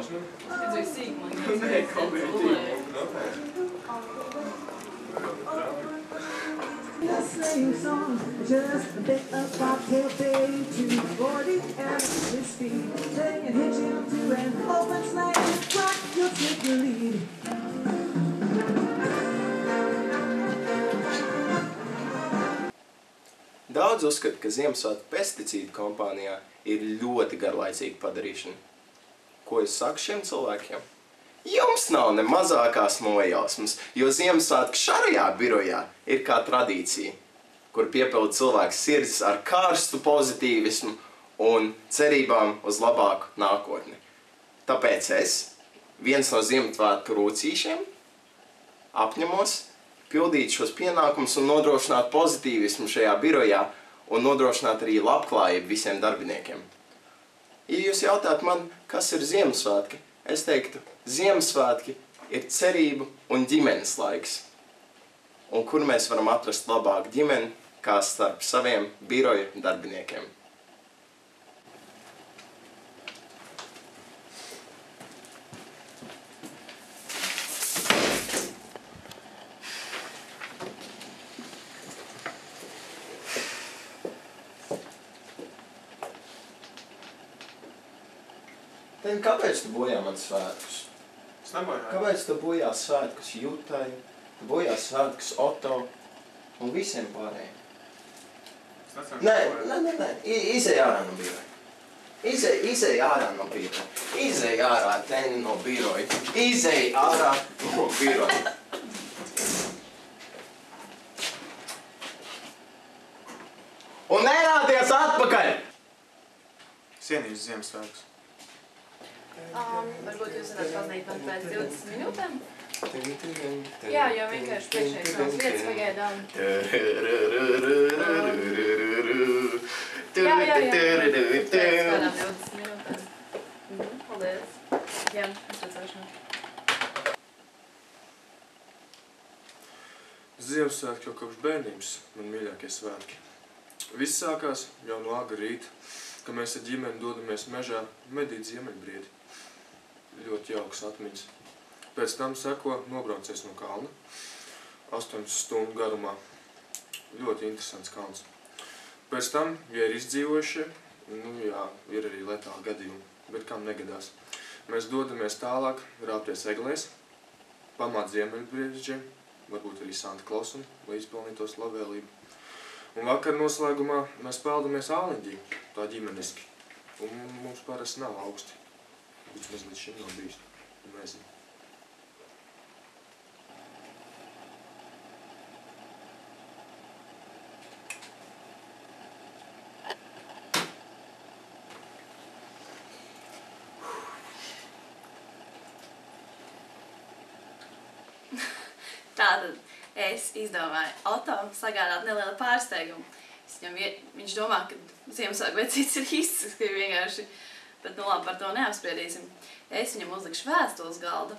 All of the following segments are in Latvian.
šausmīgi? Es biju sīk, man liekas. Nē, komēdija. The same song, just a bit of cocktail fade to 40 and whiskey. Then you hit you to an open slide, rock, you'll take your lead. Daudz uzskata, ka Ziemassvētku pesticīdu kompānijā ir ļoti garlaicīga padarīšana. Ko es saku šiem cilvēkiem? Jums nav ne mazākās nojausmas, jo Ziemassvētku šarajā birojā ir kā tradīcija, kur piepilda cilvēks sirds ar karstu pozitīvismu un cerībām uz labāku nākotni. Tāpēc es, viens no Ziemassvētku rūcīšiem, apņemos pildīt šos pienākumus un nodrošināt pozitīvismu šajā birojā un nodrošināt arī labklājību visiem darbiniekiem. Ja jūs jautājat man, kas ir Ziemassvētki, es teiktu, Ziemassvētki ir cerību un ģimenes laiks. Un kur mēs varam atrast labāku ģimeni, kā starp saviem biroju darbiniekiem. Tad kāpēc tu bojā man svētkus? Es nebojāju. Kāpēc tu bojā svētkus Jutai, tu bojā svētkus Otto un visiem pārējiem? Nē, izej ārā no biroja. Izej ārā no biroja. Izej ārā ten no biroja. Izej ārā no biroja. Un nerādies atpakaļ! Cienīšu Ziemassvētkus. Varbūt jūs varat pazīt man pēc 20 minūtēm? Jā, jo vienkārši priekšējais savas vietas pagaidām. Jā, pēc kādām 20 minūtēm. Paldies. Jā, es redzēšu. Ziemassvētki jau kopš bērnības man mīļākie svētki. Viss sākās jau no agra rīta, kad mēs ar ģimeni dodamies mežā medīt ziemeļbriedi. Ļoti jauks atmiņas. Pēc tam seko nobraucies no kalna. 8 stundu garumā. Ļoti interesants kalns. Pēc tam, ja ir izdzīvojušie, jā, ir arī letāli gadījumi, bet kam negadās. Mēs dodamies tālāk, rāpties eglēs, pamāt ziemeļbriežiem, varbūt arī Santa Klausam, lai izpelnītos labvēlību. Un vakar noslēgumā mēs peldamies āliņģī, tā ģimeniski. Un mums parasti nav augsti. Vismaz līdz šim nav bijis. Nezinu. Tātad es izdomāju Otto sagādāt nelielu pārsteigumu. Viņš domā, ka Ziemassvētku vecītis ir īsts, ka vienkārši, bet nu labi, par to neapspriedīsim. Es viņam uzlikšu vēstuli uz galda,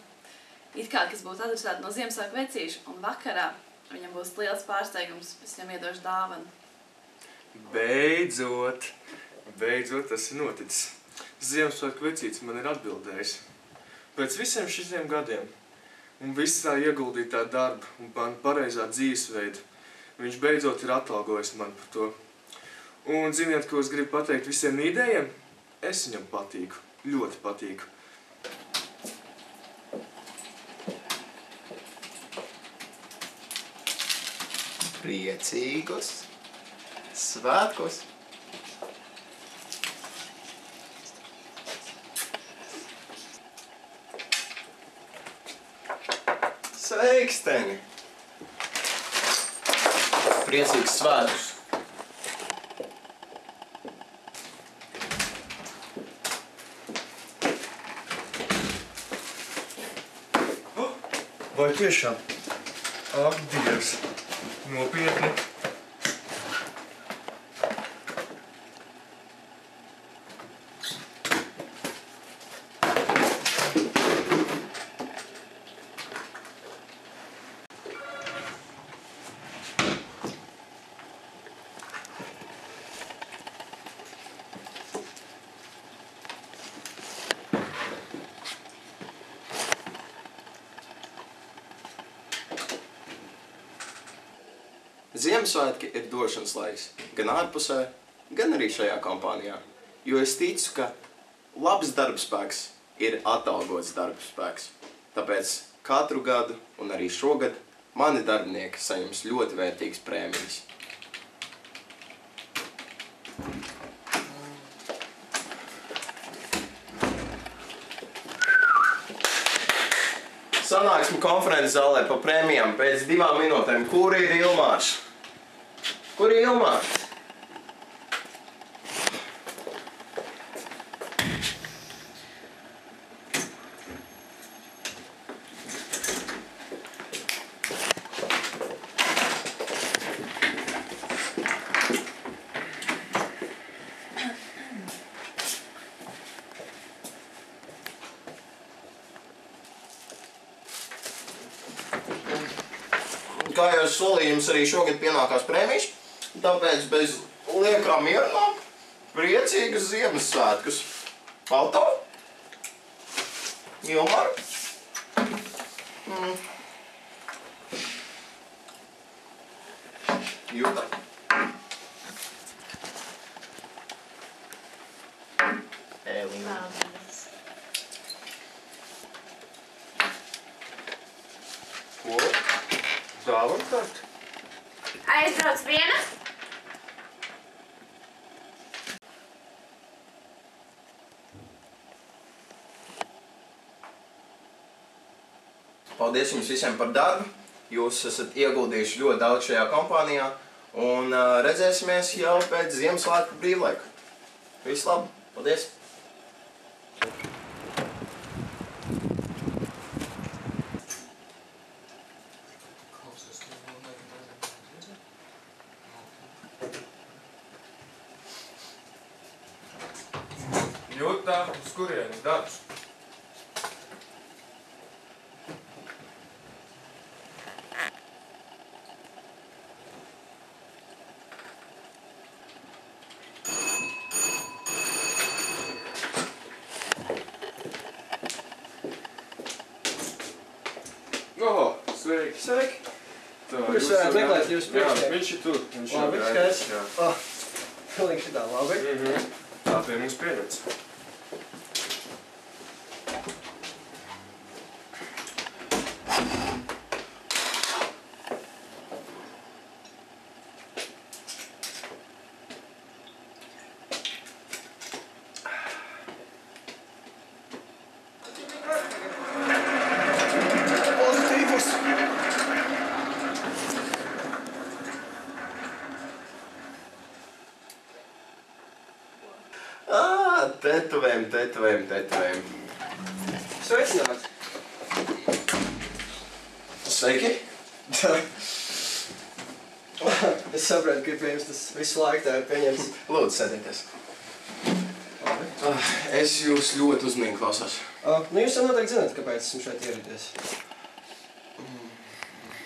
it kā, kas būtu adresēta no Ziemassvētku vecīša, un vakarā viņam būs liels pārsteigums, es viņam iedošu dāvanu. Beidzot tas ir noticis. Ziemassvētku vecītis man ir atbildējis. Pēc visiem šiem gadiem un visā ieguldītā darba un man pareizā dzīvesveida, viņš beidzot ir atalgojis man par to. Un ziniet, ko es gribu pateikt visiem nīdējiem? Es viņam patīku, ļoti patīku. Priecīgus svētkus! Sveiks, Teni! Priecīgs svētkus! Vai tiešām? Ak, Dievs! Nopietni! Ziemassvētki ir došanas laiks gan ārpusē, gan arī šajā kompānijā. Jo es ticu, ka labs darbspēks ir atalgots darbspēks. Tāpēc katru gadu un arī šogad mani darbinieki saņems ļoti vērtīgas prēmijas. Sanāksmi konferences zālē pa prēmijām pēc 2 minūtēm. Kur ir Ilmārs? Kur ir Ilmārs? Kā jau es solīju, jums arī šogad pienākās prēmijas, tāpēc bez liekā mierām priecīgas Ziemassvētkus. Alto? Ilmar? Jūta? Elīna. Ko? Dāvana kart? Aizbrauc viena? Paldies jums visiem par darbu. Jūs esat ieguldījuši ļoti daudz šajā kompānijā. Un redzēsimies jau pēc Ziemassvētku brīvlaika. Visu labu. Paldies! Jūtā, uz kurieni darbs? Oho, sveiki! Sveiki! Tā, Kur es varētu meklēt jūsu priekšnieku? Jā, viņš ir tur. Viņš jau Labi, gaida. skaidrs. Jā. Pilnīgi šitā, labi. Tā pie mums pieņemts. Pozitīvs! Tetuvēm. Sveicināts! Sveiki! Es saprotu, ka pie jums tas visu laiku tā ir pieņemts. Lūdzu, sēdieties. Labi. Es jūs ļoti uzmanīgi klausos. Nu, jūs jau noteikti zināt, kāpēc esmu šeit ieradies.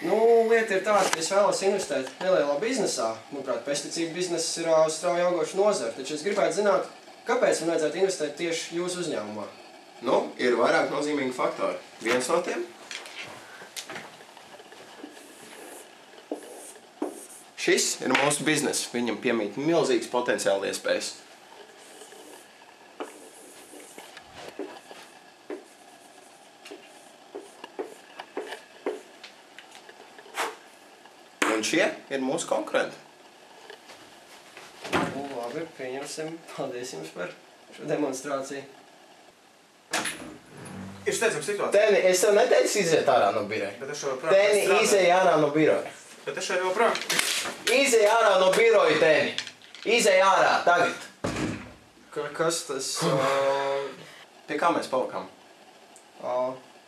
Nu, lieta ir tāda, ka es vēlos investēt nelielā biznesā. Manuprāt, pesticīdu bizness ir strauji augoša nozara, taču es gribētu zināt, kāpēc man vajadzētu investēt tieši jūsu uzņēmumā. Nu, ir vairāk nozīmīgi faktori. Viens no tiem. Šis ir mūsu bizness. Viņam piemīt milzīgs potenciāli iespējas. Un šie ir mūsu konkurenti. Nu, labi, pieņemsim. Paldies jums par šo demonstrāciju. Ir steidzama situācija. Teni, es tev neteicu iziet ārā no biroja. Bet es šo prātu Teni, izej ārā no biroja. Bet es šo jau prātu. Izej ārā no biroja, Teni. Izej ārā, tagad. Kas tas? Pie kā mēs palikām?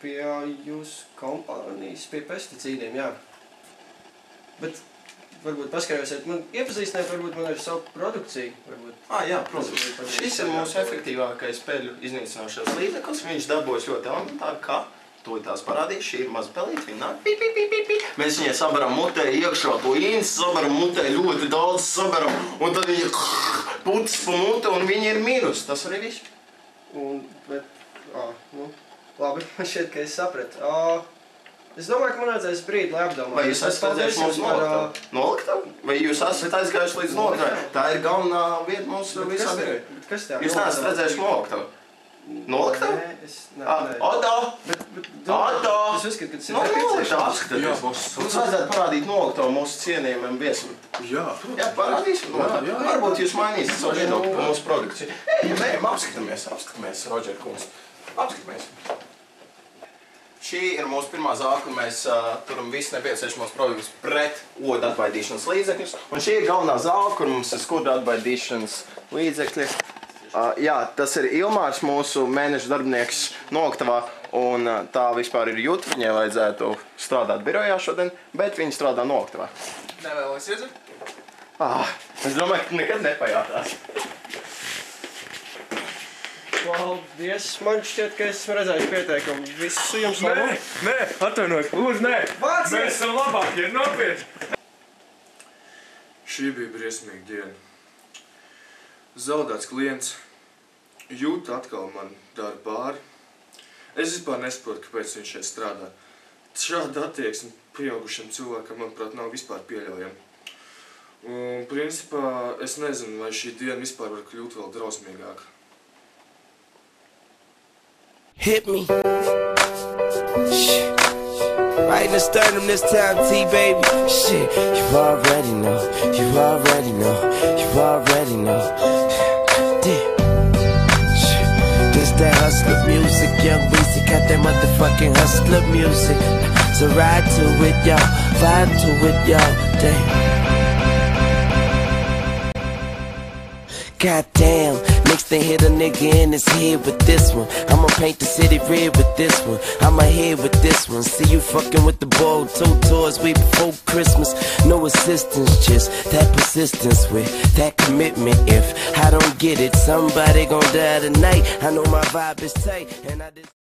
Pie jūsu kompānijas, pie pesticīdiem, jā. Bet varbūt paskaidrosiet, man iepazīstināt varbūt man ar savu produkciju. Jā, protams. Šis ir mūsu efektīvākais peļu iznīcināšanas līdzeklis. Viņš darbojas ļoti elementāri, kā to tās parādīs. Šī ir maza pelīte, viņa nāk pi, pi, pi, pi, pi. Mēs viņai sabaram mutē iekšā to īns, sabaram mutē ļoti daudz sabaram, un tad viņa putas pa mute, un viņa ir mīnus. Tas arī viss. Labi, man šķiet, ka es sapratu. Es domāju, ka man vajadzēs brīdi, lai apdomāju. Vai jūs esat redzējuši mūsu noliktavu? Vai jūs esat aizgājuši līdz noliktavai? Tā ir galvenā vieta mūsu visā birojā. Kas tev? Jūs neesat redzējuši noliktavu? Noliktavu? Nē, es... Nē. Odo! Odo! Es uzskatu, ka tas ir Noliktavu, apskatieties. Jā, boss. Mums vajadzētu parādīt noliktavu mūsu cienījumiem viesiem. Jā. Jā, parādīsim. Jā. Varbūt jūs mainīsiet savu viedokli par mūsu produkciju. Ejam, apskatāmies, Rodžer kungs. Apskatāmies. Šī ir mūsu pirmā zāle, kur mēs turam visu nepieciešamos produktus pret odu atbaidīšanas līdzekļus. Un šī ir galvenā zāle, kur mums ir skudra atbaidīšanas līdzekļi. Jā, tas ir Ilmārs, mūsu mēneša darbinieks Noliktavā. Un tā vispār ir Juta, viņai vajadzētu strādāt birojā šodien, bet viņa strādā Noliktavā. Nevēlos iedzert? Es domāju, ka nekad nepajautās. Paldies, man šķiet, ka esmu redzējis pieteikumu. Visu jums labu. Nē, atvainojiet, lūdzu, nē. Vācies! Mēs esam labākie, nopietni. Šī bija briesmīga diena. Zaudēts klients. Jūta atkal man dara pāri. Es vispār nesaprotu, kāpēc viņš šeit strādā. Šāda attieksme pieaugušam cilvēkam, manuprāt, nav vispār pieļaujama. Un, principā, es nezinu, vai šī diena vispār var kļūt vēl drausmīgāka. Hit me. Shit. Right in the sternum this time, T-baby. Shit, you already know. You already know. You already know. Damn. Shit. This that hustler music, young Weezy got that motherfucking hustler music. So ride to it, y'all. Vibe to it, y'all. Damn. Goddamn, next thing hit a nigga in his head with this one. I'ma paint the city red with this one. I'ma head with this one. See you fucking with the boy who told toys way before Christmas. No assistance, just that persistence with that commitment. If I don't get it, somebody gon' die tonight. I know my vibe is tight and I just